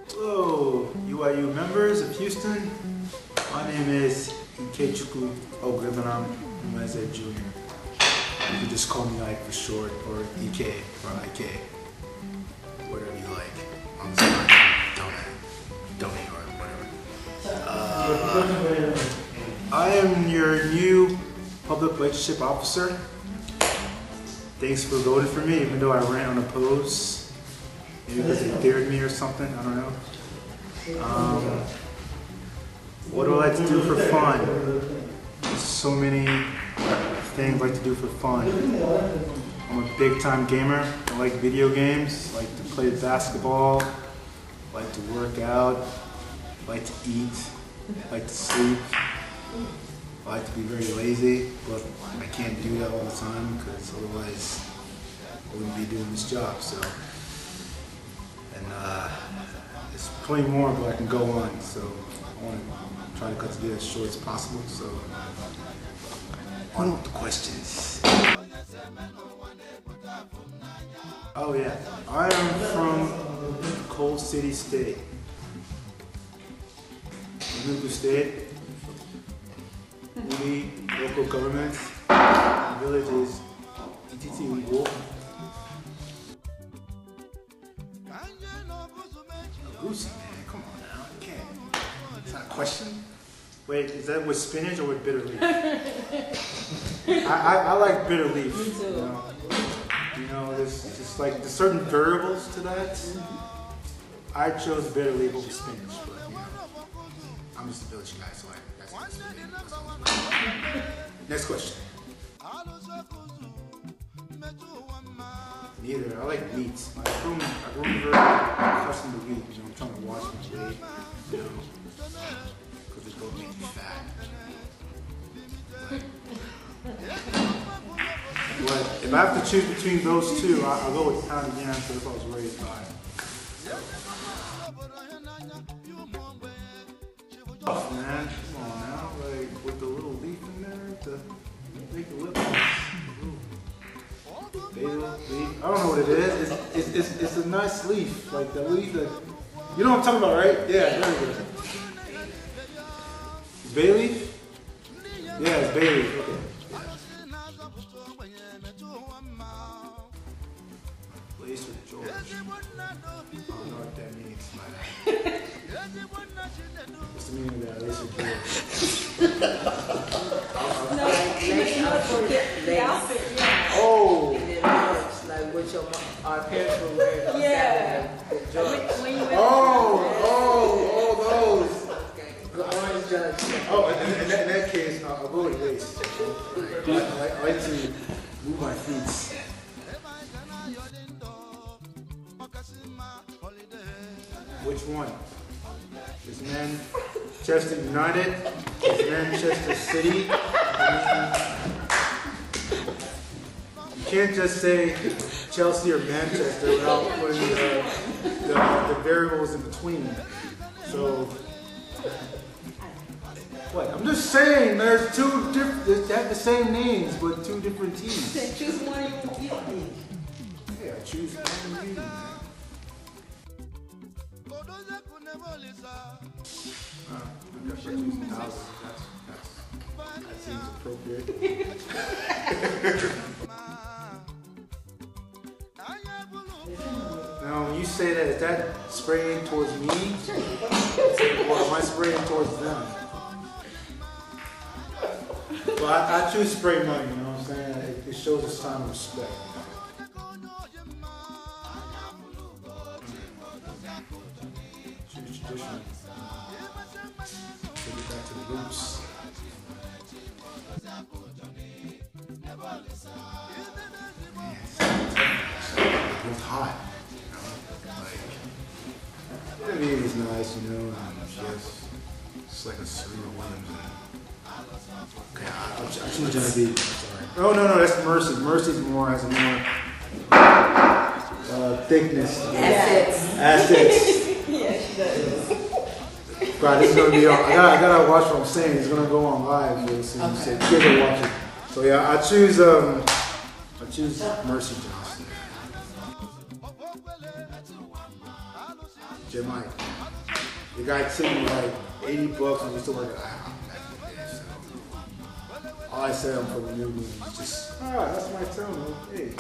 Hello, UIU members of Houston. My name is Ikechukwu Ogremanam Umeze Jr. You can just call me Ike for short, or EK or IK, whatever you like. On the side, donate or whatever. I am your new public relationship officer. Thanks for voting for me, even though I ran unopposed. Maybe because they dared me or something, I don't know. What do I like to do for fun? There's so many things I like to do for fun. I'm a big time gamer. I like video games. I like to play basketball. I like to work out. I like to eat. I like to sleep. I like to be very lazy, but I can't do that all the time because otherwise I wouldn't be doing this job. So, and there's plenty more, but I can go on. So I want to try to cut this video as short as possible. So on with the questions. Oh yeah, I am from Coal City State, Enugu State. We local government, the village is Ititi Ugo. Agusi, man, come on now, you can't. It's not a question. Wait, is that with spinach or with bitter leaf? I like bitter leaf. Me too. You know, there's just like there's certain variables to that. I chose bitter leaf over spinach, but you know, I'm just a village guy, so that's next question. Neither. I like meat. I grew very accustomed to meat. You know, I'm trying to watch my weight, you know, because they both make me fat. But if I have to choose between those two, I'll go with pounded yam because that's what I was raised by. Oh man, come on now, like with the little leaf in there to make the lip nice. Basil leaf. I don't know what it is. It's a nice leaf, like the leaf that you know what I'm talking about, right? Yeah, there we go. It's bay leaf? Yeah, it's bay leaf. Okay. Lace with George. I don't know what that means. What's the meaning of that? Lace with George. Oh! And then marks, like what our parents were wearing. Yeah. Oh, those. The orange judge. Oh, in that case, I'll go with lace. I like to move my feet. Which one? Is Manchester United? Is Manchester City? You can't just say Chelsea or Manchester without putting the variables in between. So, what? I'm just saying there's two different, they have the same names but two different teams. Choose one you need. Yeah, I choose one of you, man. That seems appropriate. Now, when you say that, is that spraying towards me? Or am I spraying towards them? Well, I choose spray money, you know what I'm saying? It shows a sign of respect. Choose tradition. Take it back to the roots. It's hot, you know, like, I mean, it's nice, you know, and it's like a Serena Williams. Okay, I'll choose Genevieve, sorry. Oh, no, that's Mercy. Mercy's more, has a more thickness. Assets. Yeah, she does. God, this is gonna be on, I gotta watch what I'm saying. It's gonna go on live real soon, so you guys gotta watch it. So yeah, I choose Mercy Johnson. J. Mike. The guy took me like $80 and just told me, all I said, I'm from the new movie, was just, that's my tone. Hey,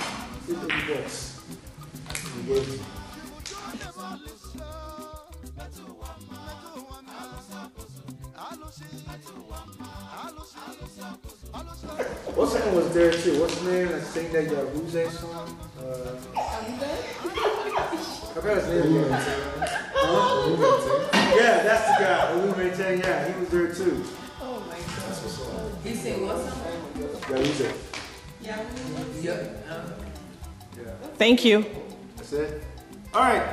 here's $80. He gave me. What's that one was there too? What's the name? That sing that Yabuze song? I forgot his name. Yeah, that's the guy. Illuminate, yeah, he was there too. Oh my God. He sing what song? Yabuze. Yeah. Thank you. That's it? All right.